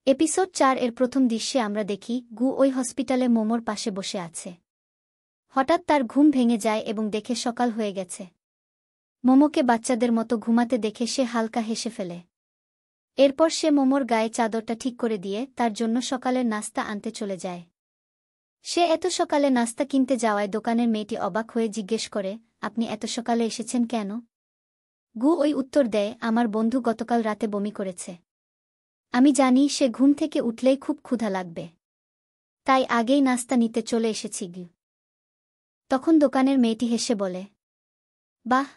Episode ৪ এর প্রথম দৃশ্যে আমরা দেখি গু ওই হসপিটালে মোমোর পাশে বসে আছে। হঠাৎ তার ঘুম ভেঙে যায় এবং দেখে সকাল হয়ে গেছে। মোমোকে বাচ্চাদের মতো ঘুমাতে দেখে সে হালকা হেসে ফেলে। এরপর সে মোমোর গায়ে চাদরটা ঠিক করে দিয়ে তার জন্য সকালের নাস্তা আনতে চলে যায়। সে এত সকালে নাস্তা কিনতে যাওয়ায় দোকানের মেয়েটি অবাক হয়ে জিজ্ঞেস করে, আপনি এত সকালে এসেছেন কেন? গু ওই উত্তর দেয়, আমার বন্ধু গতকাল রাতে বমি করেছে। আমি জানি সে ঘুম থেকে উঠলেই খুব ক্ষুধা লাগবে, তাই আগেই নাস্তা নিতে চলে এসেছি। তখন দোকানের মেয়েটি হেসে বলে, বাহ,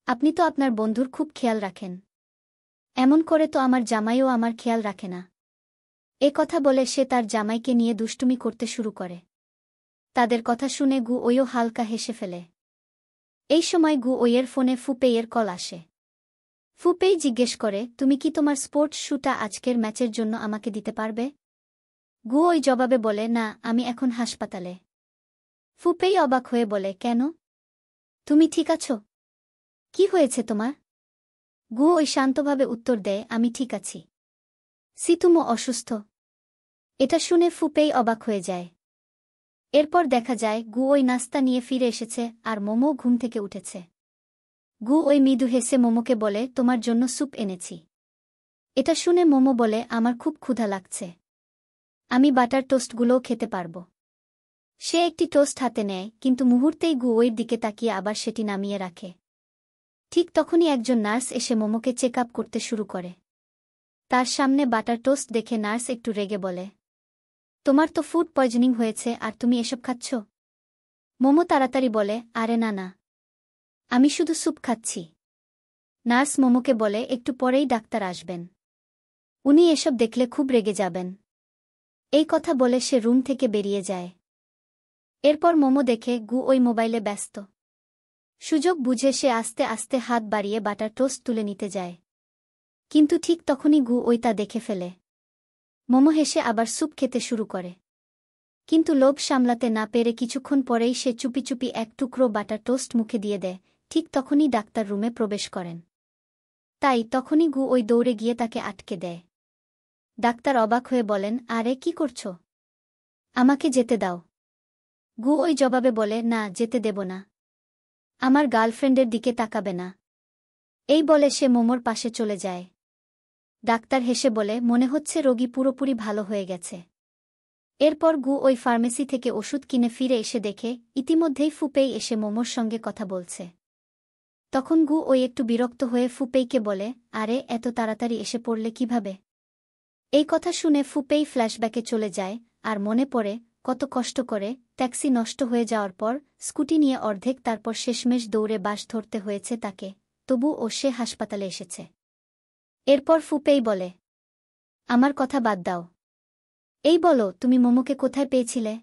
আপনি তো আপনার বন্ধুর খুব খেয়াল রাখেন। এমন করে তো আমার জামাইও আমার খেয়াল রাখে না। এ কথা বলে সে তার জামাইকে নিয়ে দুষ্টুমি করতে শুরু করে। তাদের কথা শুনে গু ওইও হালকা হেসে ফেলে। এই সময় গু ওইয়ের ফোনে ফুপেইয়ের কল আসে। ফুপেই জিজ্ঞেস করে, তুমি কি তোমার স্পোর্টস শ্যুটা আজকের ম্যাচের জন্য আমাকে দিতে পারবে? গু ওই জবাবে বলে, না, আমি এখন হাসপাতালে। ফুপেই অবাক হয়ে বলে, কেন? তুমি ঠিক আছো? কি হয়েছে তোমার? গু ওই শান্তভাবে উত্তর দেয়, আমি ঠিক আছি। সিতুমো অসুস্থ। এটা শুনে ফুপেই অবাক হয়ে যায়। এরপর দেখা যায় গু ওই নাস্তা নিয়ে ফিরে এসেছে আর মোমো ঘুম থেকে উঠেছে। গু ওই মৃদু হেসে মোমোকে বলে, তোমার জন্য স্যুপ এনেছি। এটা শুনে মোমো বলে, আমার খুব ক্ষুধা লাগছে। আমি বাটার টোস্টগুলোও খেতে পারব। সে একটি টোস্ট হাতে নেয়, কিন্তু মুহূর্তেই গু ওইর দিকে তাকিয়ে আবার সেটি নামিয়ে রাখে। ঠিক তখনই একজন নার্স এসে মোমোকে চেক আপ করতে শুরু করে। তার সামনে বাটার টোস্ট দেখে নার্স একটু রেগে বলে, তোমার তো ফুড পয়জনিং হয়েছে আর তুমি এসব খাচ্ছ? মোমো তাড়াতাড়ি বলে, আরে না না, আমি শুধু স্যুপ খাচ্ছি। নার্স মোমোকে বলে, একটু পরেই ডাক্তার আসবেন। উনি এসব দেখলে খুব রেগে যাবেন। এই কথা বলে সে রুম থেকে বেরিয়ে যায়। এরপর মোমো দেখে গু ওই মোবাইলে ব্যস্ত। সুযোগ বুঝে সে আস্তে আস্তে হাত বাড়িয়ে বাটার টোস্ট তুলে নিতে যায়। কিন্তু ঠিক তখনই গু ওই তা দেখে ফেলে। মোমো হেসে আবার স্যুপ খেতে শুরু করে। কিন্তু লোভ সামলাতে না পেরে কিছুক্ষণ পরেই সে চুপি চুপি এক টুকরো বাটার টোস্ট মুখে দিয়ে দেয়। ঠিক তখনই ডাক্তার রুমে প্রবেশ করেন। তাই তখনই গু ওই দৌড়ে গিয়ে তাকে আটকে দেয়। ডাক্তার অবাক হয়ে বলেন, আরে কি করছ? আমাকে যেতে দাও। গু ওই জবাবে বলে, না, যেতে দেব না। আমার গার্লফ্রেন্ডের দিকে তাকাবে না। এই বলে সে মোমোর পাশে চলে যায়। ডাক্তার হেসে বলে, মনে হচ্ছে রোগী পুরোপুরি ভালো হয়ে গেছে। এরপর গু ওই ফার্মেসি থেকে ওষুধ কিনে ফিরে এসে দেখে ইতিমধ্যেই ফুপেই এসে মোমোর সঙ্গে কথা বলছে। তখন গু ওই একটু বিরক্ত হয়ে ফুপেইকে বলে, আরে এত তাড়াতাড়ি এসে পড়লে কিভাবে? এই কথা শুনে ফুপেই ফ্ল্যাশব্যাকে চলে যায় আর মনে পড়ে কত কষ্ট করে ট্যাক্সি নষ্ট হয়ে যাওয়ার পর স্কুটি নিয়ে অর্ধেক তারপর শেষমেশ দৌড়ে বাস ধরতে হয়েছে তাকে, তবু ও সে হাসপাতালে এসেছে। এরপর ফুপেই বলে, আমার কথা বাদ দাও। এই বলো, তুমি মোমোকে কোথায় পেয়েছিলে?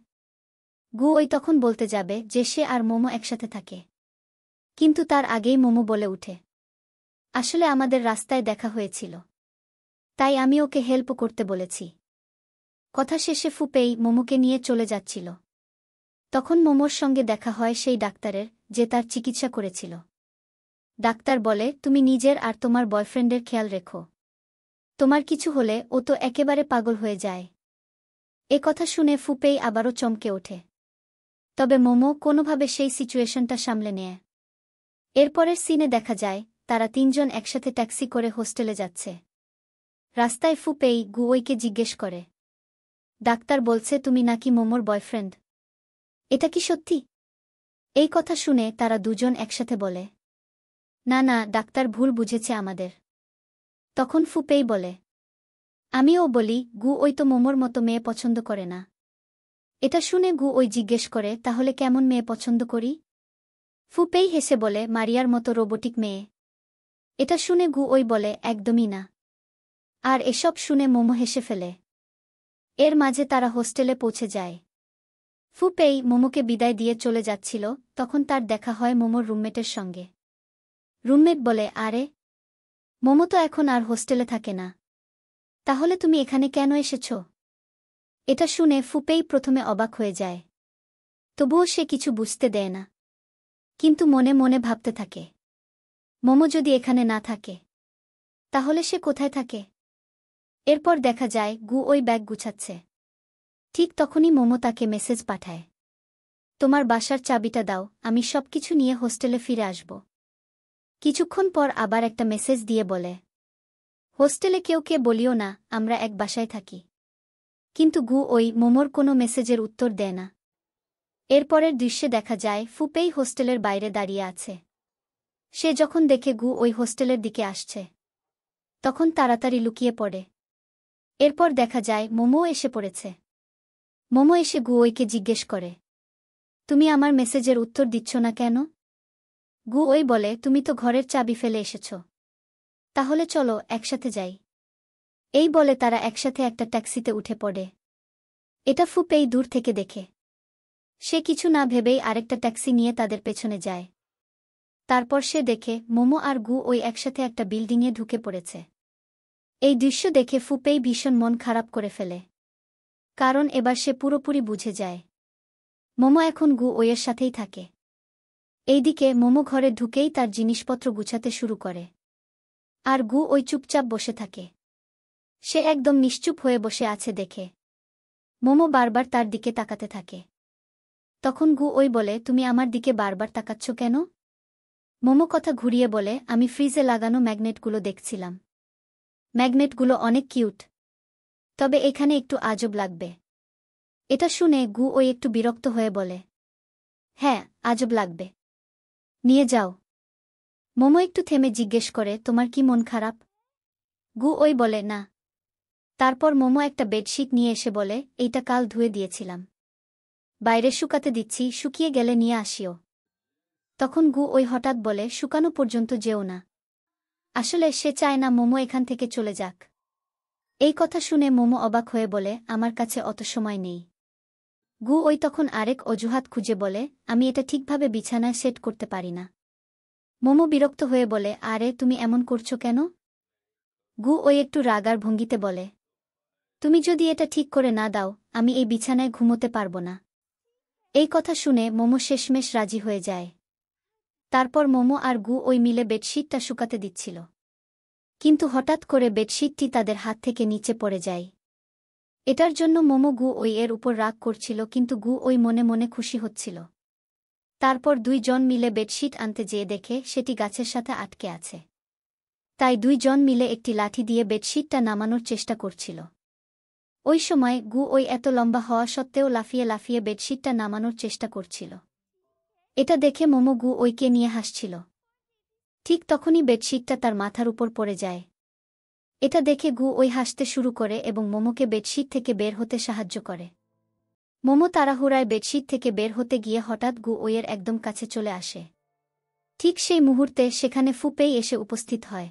গু ওই তখন বলতে যাবে যে সে আর মোমো একসাথে থাকে। কিন্তু তার আগেই মোমো বলে উঠে, আসলে আমাদের রাস্তায় দেখা হয়েছিল, তাই আমি ওকে হেল্প করতে বলেছি। কথা শেষে ফুপেই মোমোকে নিয়ে চলে যাচ্ছিল। তখন মোমোর সঙ্গে দেখা হয় সেই ডাক্তারের, যে তার চিকিৎসা করেছিল। ডাক্তার বলে, তুমি নিজের আর তোমার বয়ফ্রেন্ডের খেয়াল রেখো। তোমার কিছু হলে ও তো একেবারে পাগল হয়ে যায়। এ কথা শুনে ফুপেই আবারও চমকে ওঠে। তবে মোমো কোনোভাবে সেই সিচুয়েশনটা সামলে নেয়। এরপরের সিনে দেখা যায় তারা তিনজন একসাথে ট্যাক্সি করে হোস্টেলে যাচ্ছে। রাস্তায় ফুপেই গু ওইকে জিজ্ঞেস করে, ডাক্তার বলছে তুমি নাকি মোমোর বয়ফ্রেন্ড। এটা কি সত্যি? এই কথা শুনে তারা দুজন একসাথে বলে, না না, ডাক্তার ভুল বুঝেছে আমাদের। তখন ফুপেই বলে, আমিও বলি, গু ওই তো মোমোর মতো মেয়ে পছন্দ করে না। এটা শুনে গু ওই জিজ্ঞেস করে, তাহলে কেমন মেয়ে পছন্দ করি? ফুপেই হেসে বলে, মারিয়ার মতো রোবোটিক মেয়ে। এটা শুনে গু ওই বলে, একদমই না। আর এসব শুনে মোমো হেসে ফেলে। এর মাঝে তারা হোস্টেলে পৌঁছে যায়। ফুপেই মোমোকে বিদায় দিয়ে চলে যাচ্ছিল, তখন তার দেখা হয় মোমোর রুমমেটের সঙ্গে। রুমমেট বলে, আরে, মোমো তো এখন আর হোস্টেলে থাকে না, তাহলে তুমি এখানে কেন এসেছ? এটা শুনে ফুপেই প্রথমে অবাক হয়ে যায়। তবুও সে কিছু বুঝতে দেয় না। কিন্তু মনে মনে ভাবতে থাকে, মোমো যদি এখানে না থাকে, তাহলে সে কোথায় থাকে? এরপর দেখা যায় গু ওই ব্যাগ গুছাচ্ছে। ঠিক তখনই মোমো তাকে মেসেজ পাঠায়, তোমার বাসার চাবিটা দাও, আমি সবকিছু নিয়ে হোস্টেলে ফিরে আসব। কিছুক্ষণ পর আবার একটা মেসেজ দিয়ে বলে, হোস্টেলে কে বলিও না, আমরা এক বাসায় থাকি। কিন্তু গু ওই মোমোর কোনো মেসেজের উত্তর দেয় না। এরপরের দৃশ্যে দেখা যায় ফুপেই হোস্টেলের বাইরে দাঁড়িয়ে আছে। সে যখন দেখে গু ওই হোস্টেলের দিকে আসছে, তখন তাড়াতাড়ি লুকিয়ে পড়ে। এরপর দেখা যায় মোমো এসে পড়েছে। মোমো এসে গু ওইকে জিজ্ঞেস করে, তুমি আমার মেসেজের উত্তর দিচ্ছ না কেন? গু ওই বলে, তুমি তো ঘরের চাবি ফেলে এসেছ, তাহলে চলো একসাথে যাই। এই বলে তারা একসাথে একটা ট্যাক্সিতে উঠে পড়ে। এটা ফুপেই দূর থেকে দেখে। সে কিছু না ভেবেই আরেকটা ট্যাক্সি নিয়ে তাদের পেছনে যায়। তারপর সে দেখে মোমো আর গু ওই একসাথে একটা বিল্ডিংয়ে ঢুকে পড়েছে। এই দৃশ্য দেখে ফুপেই ভীষণ মন খারাপ করে ফেলে, কারণ এবার সে পুরোপুরি বুঝে যায় মোমো এখন গু ওইয়ের সাথেই থাকে। এইদিকে মোমো ঘরে ঢুকেই তার জিনিসপত্র গুছাতে শুরু করে, আর গু ওই চুপচাপ বসে থাকে। সে একদম নিশ্চুপ হয়ে বসে আছে দেখে মোমো বারবার তার দিকে তাকাতে থাকে। তখন গু ওই বলে, তুমি আমার দিকে বারবার তাকাচ্ছ কেন? মোমো কথা ঘুরিয়ে বলে, আমি ফ্রিজে লাগানো ম্যাগনেটগুলো দেখছিলাম। ম্যাগনেটগুলো অনেক কিউট, তবে এখানে একটু আজব লাগবে। এটা শুনে গু ওই একটু বিরক্ত হয়ে বলে, হ্যাঁ, আজব লাগবে, নিয়ে যাও। মোমো একটু থেমে জিজ্ঞেস করে, তোমার কি মন খারাপ? গু ওই বলে, না। তারপর মোমো একটা বেডশিট নিয়ে এসে বলে, এইটা কাল ধুয়ে দিয়েছিলাম, বাইরে শুকাতে দিচ্ছি, শুকিয়ে গেলে নিয়ে আসিও। তখন গু ওই হঠাৎ বলে, শুকানো পর্যন্ত যেও না। আসলে সে চায় না মোমো এখান থেকে চলে যাক। এই কথা শুনে মোমো অবাক হয়ে বলে, আমার কাছে অত সময় নেই। গু ওই তখন আরেক অজুহাত খুঁজে বলে, আমি এটা ঠিকভাবে বিছানায় সেট করতে পারি না। মোমো বিরক্ত হয়ে বলে, আরে তুমি এমন করছো কেন? গু ওই একটু রাগার ভঙ্গিতে বলে, তুমি যদি এটা ঠিক করে না দাও, আমি এই বিছানায় ঘুমোতে পারবো না। এই কথা শুনে মোমো শেষমেশ রাজি হয়ে যায়। তারপর মোমো আর গু ওই মিলে বেডশিটটা শুকাতে দিচ্ছিল, কিন্তু হঠাৎ করে বেডশিটটি তাদের হাত থেকে নিচে পড়ে যায়। এটার জন্য মোমো গু ওই এর উপর রাগ করছিল, কিন্তু গু ওই মনে মনে খুশি হচ্ছিল। তারপর 2 জন মিলে বেডশিট আনতে যেয়ে দেখে সেটি গাছের সাথে আটকে আছে। তাই 2 জন মিলে একটি লাঠি দিয়ে বেডশিটটা নামানোর চেষ্টা করছিল। ওই সময় গু ওই এত লম্বা হওয়া সত্ত্বেও লাফিয়ে লাফিয়ে বেডশিটটা নামানোর চেষ্টা করছিল। এটা দেখে মোমো গু ওইকে নিয়ে হাসছিল। ঠিক তখনই বেডশিটটা তার মাথার উপর পড়ে যায়। এটা দেখে গু ওই হাসতে শুরু করে এবং মোমোকে বেডশিট থেকে বের হতে সাহায্য করে। মোমো তাড়াহুড়ায় বেডশিট থেকে বের হতে গিয়ে হঠাৎ গু ওইয়ের একদম কাছে চলে আসে। ঠিক সেই মুহূর্তে সেখানে ফুপেই এসে উপস্থিত হয়।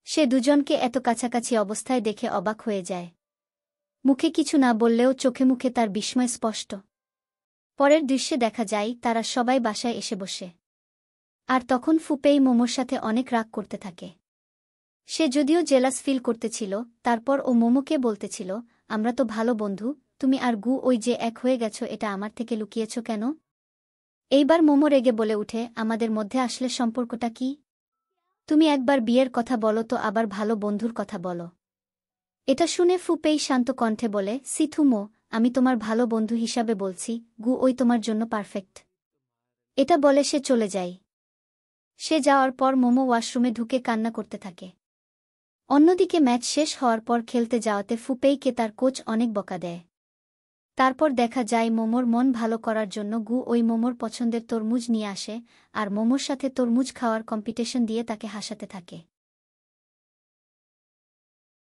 সে দুজনকে এত কাছাকাছি অবস্থায় দেখে অবাক হয়ে যায়। মুখে কিছু না বললেও চোখে মুখে তার বিস্ময় স্পষ্ট। পরের দৃশ্যে দেখা যায় তারা সবাই বাসায় এসে বসে। আর তখন ফুপেই মোমোর সাথে অনেক রাগ করতে থাকে। সে যদিও জেলাস ফিল করতেছিল, তারপর ও মোমোকে বলতেছিল, আমরা তো ভালো বন্ধু, তুমি আর গু ওই যে এক হয়ে গেছ, এটা আমার থেকে লুকিয়েছ কেন? এইবার মোমো রেগে বলে উঠে, আমাদের মধ্যে আসলে সম্পর্কটা কি? তুমি একবার বিয়ের কথা বলো তো আবার ভালো বন্ধুর কথা বলো। এটা শুনে ফুপেই শান্ত কণ্ঠে বলে, সিথুমো, আমি তোমার ভালো বন্ধু হিসাবে বলছি, গু ওই তোমার জন্য পারফেক্ট। এটা বলে সে চলে যায়। সে যাওয়ার পর মোমো ওয়াশরুমে ঢুকে কান্না করতে থাকে। অন্যদিকে ম্যাচ শেষ হওয়ার পর খেলতে যাওয়াতে ফুপেইকে তার কোচ অনেক বকা দেয়। তারপর দেখা যায় মোমোর মন ভালো করার জন্য গু ওই মোমোর পছন্দের তরমুজ নিয়ে আসে, আর মোমোর সাথে তরমুজ খাওয়ার কম্পিটিশন দিয়ে তাকে হাসাতে থাকে।